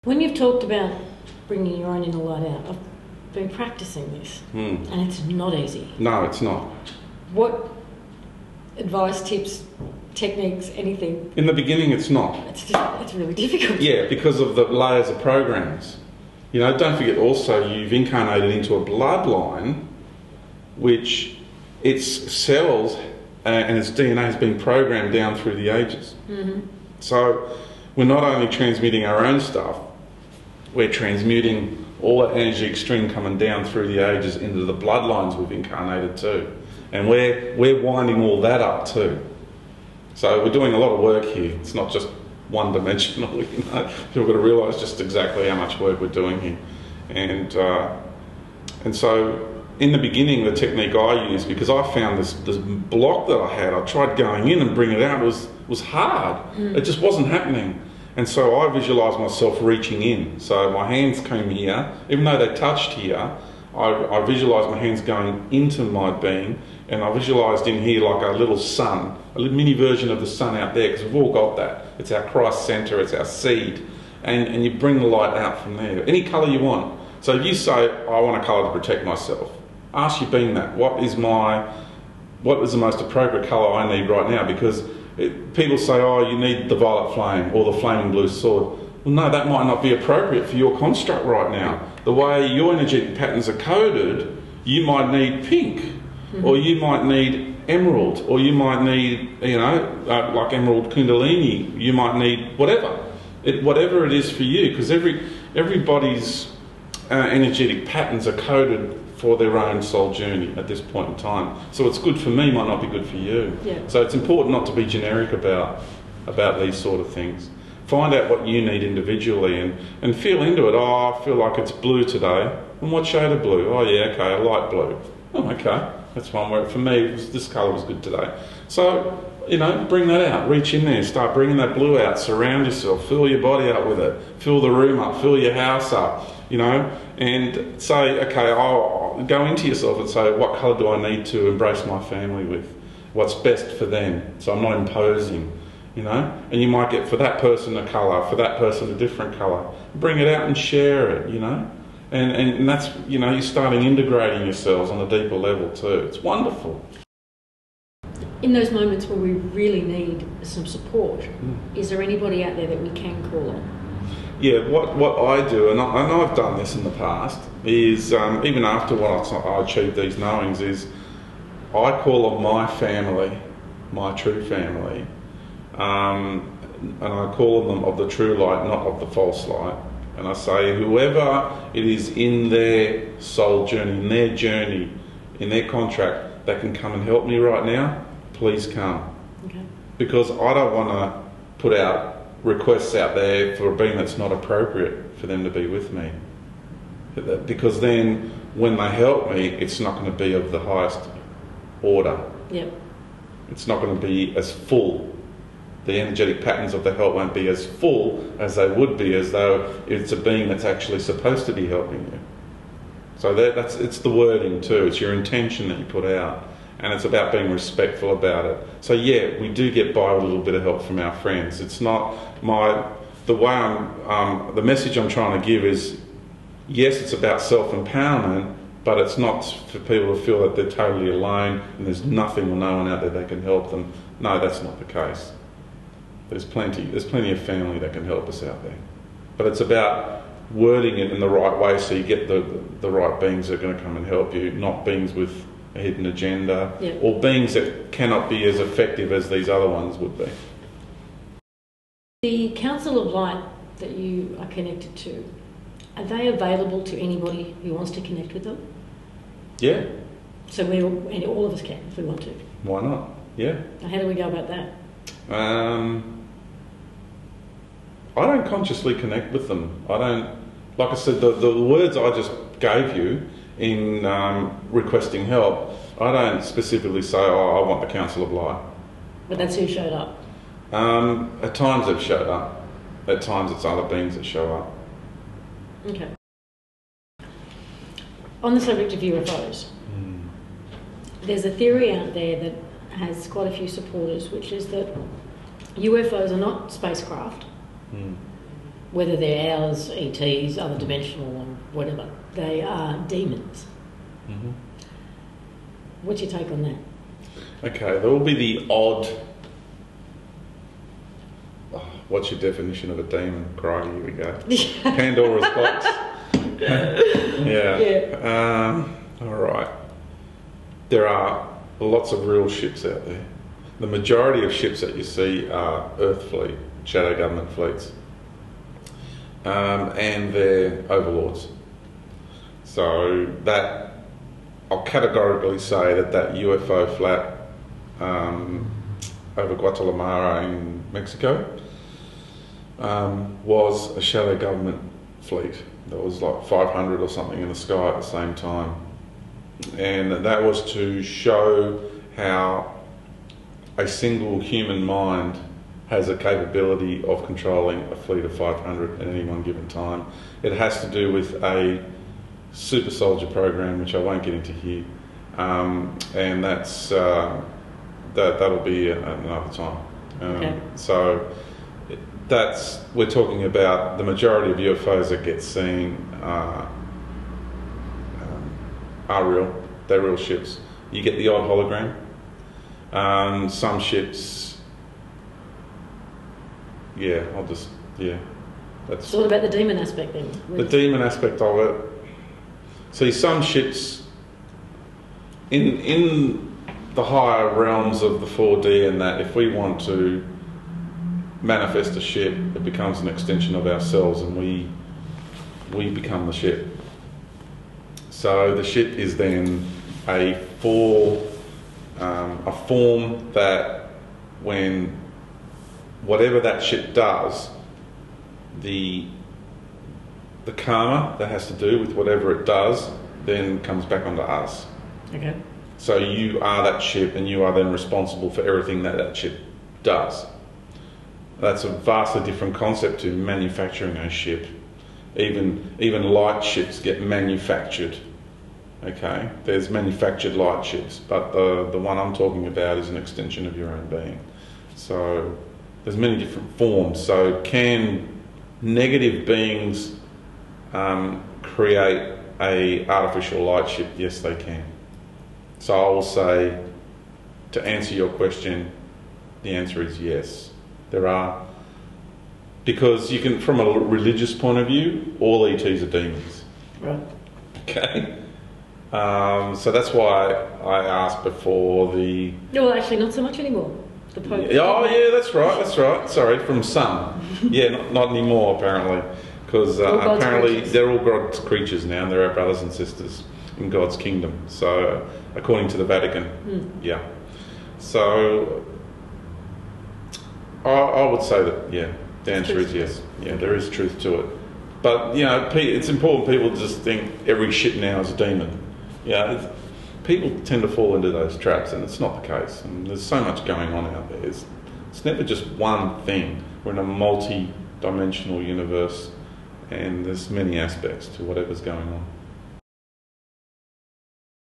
When you've talked about bringing your own inner light out, I've been practicing this, and it's not easy. No, it's not. What advice, tips, techniques, anything? In the beginning, it's not. It's really difficult. Yeah, because of the layers of programs. You know, don't forget also you've incarnated into a bloodline which its cells and its DNA has been programmed down through the ages. So we're not only transmitting our own stuff, we're transmuting all that energetic string coming down through the ages into the bloodlines we've incarnated too. And we're winding all that up too. So we're doing a lot of work here. It's not just one-dimensional, you know. People got to realise just exactly how much work we're doing here. And so in the beginning, the technique I used, because I found this block that I had, I tried going in and bringing it out, was hard. It just wasn't happening. And so I visualised myself reaching in. So my hands came here, even though they touched here, I visualised my hands going into my being, and I visualised in here like a little sun, a little mini version of the sun out there, because we've all got that. It's our Christ centre, it's our seed, and you bring the light out from there. Any colour you want. So if you say, I want a colour to protect myself, ask your being that. What is the most appropriate colour I need right now? Because people say, oh, you need the violet flame or the flaming blue sword. Well, no, that might not be appropriate for your construct right now. The way your energetic patterns are coded, you might need pink, or you might need emerald, or you might need, you know, like emerald kundalini. You might need whatever it is for you, because everybody's energetic patterns are coded for their own soul journey at this point in time. So what's good for me might not be good for you. Yeah. So it's important not to be generic about these sort of things. Find out what you need individually and feel into it. Oh, I feel like it's blue today. And what shade of blue? Oh yeah, okay, a light blue. Oh, okay, that's one where for me this colour was good today. So, you know, bring that out, reach in there, start bringing that blue out, surround yourself, fill your body up with it, fill the room up, fill your house up, you know, and say, okay, I'll go into yourself and say, what colour do I need to embrace my family with? What's best for them? So I'm not imposing, you know, and you might get for that person a colour, for that person a different colour. Bring it out and share it, you know, and that's, you know, you're starting integrating yourselves on a deeper level too. It's wonderful. In those moments where we really need some support, is there anybody out there that we can call on? Yeah, what I do, and I've done this in the past, is even after I achieved these knowings, is I call on my family, my true family, and I call on them of the true light, not of the false light. And I say, whoever it is in their soul journey, in their contract, that can come and help me right now, please come. Okay. Because I don't want to put out requests out there for a being that's not appropriate for them to be with me. Because then when they help me, it's not going to be of the highest order. Yep. It's not going to be as full. The energetic patterns of the help won't be as full as they would be as though it's a being that's actually supposed to be helping you. So it's the wording too. It's your intention that you put out. And it's about being respectful about it. So yeah, we do get by with a little bit of help from our friends. It's not the message I'm trying to give is, yes, it's about self-empowerment, but it's not for people to feel that they're totally alone and there's nothing or no one out there that can help them. No, that's not the case. There's plenty of family that can help us out there. But it's about wording it in the right way so you get the right beings that are going to come and help you, not beings with a hidden agenda, or beings that cannot be as effective as these other ones would be. The Council of Light that you are connected to, are they available to anybody who wants to connect with them? Yeah. So all of us can if we want to? Why not? Yeah. How do we go about that? I don't consciously connect with them. I don't, like I said, the words I just gave you in requesting help, I don't specifically say, oh, I want the Council of Light. But that's who showed up? At times they've showed up. At times it's other beings that show up. Okay. On the subject of UFOs, there's a theory out there that has quite a few supporters, which is that UFOs are not spacecraft. whether they're ours, ETs, other dimensional, or whatever, they are demons. Mm-hmm. What's your take on that? Okay, there will be the odd. Oh, what's your definition of a demon? Crikey, here we go. Pandora's box. Yeah. All right. There are lots of real ships out there. The majority of ships that you see are Earth fleet, shadow government fleets, and they're overlords. So that I'll categorically say that UFO flat over Guatemala in Mexico was a shadow government fleet. There was like 500 or something in the sky at the same time, and that was to show how a single human mind has a capability of controlling a fleet of 500 at any one given time. It has to do with a super soldier program, which I won't get into here, and that's that'll be another time. Okay. So we're talking about the majority of UFOs that get seen are real. They're real ships. You get the odd hologram. Some ships, that's. So what about the demon aspect then? The demon aspect of it. See, some ships in the higher realms of the 4D, and that if we want to manifest a ship, it becomes an extension of ourselves, and we become the ship. So the ship is then a form that, when whatever that ship does, the karma that has to do with whatever it does then comes back onto us. Okay. So you are that ship, and you are then responsible for everything that ship does. That's a vastly different concept to manufacturing a ship. Even light ships get manufactured. Okay, there's manufactured light ships, but the one I'm talking about is an extension of your own being. So there's many different forms. So can negative beings create a artificial light ship? Yes, they can. So I will say, to answer your question, the answer is yes. There are, because you can, from a religious point of view, all ETs are demons. Right. Okay. So that's why I asked before the. Well, actually, not so much anymore. The Pope. Oh yeah, that's right. Sorry, from some. Yeah, not anymore apparently, because apparently they're all God's creatures now, and they're our brothers and sisters in God's kingdom. So according to the Vatican, yeah. So I would say that the answer is yes. Yeah, there is truth to it. But it's important people just think every ship now is a demon. Yeah, people tend to fall into those traps, and it's not the case. And there's so much going on out there. It's never just one thing. We're in a multi-dimensional universe, and there's many aspects to whatever's going on.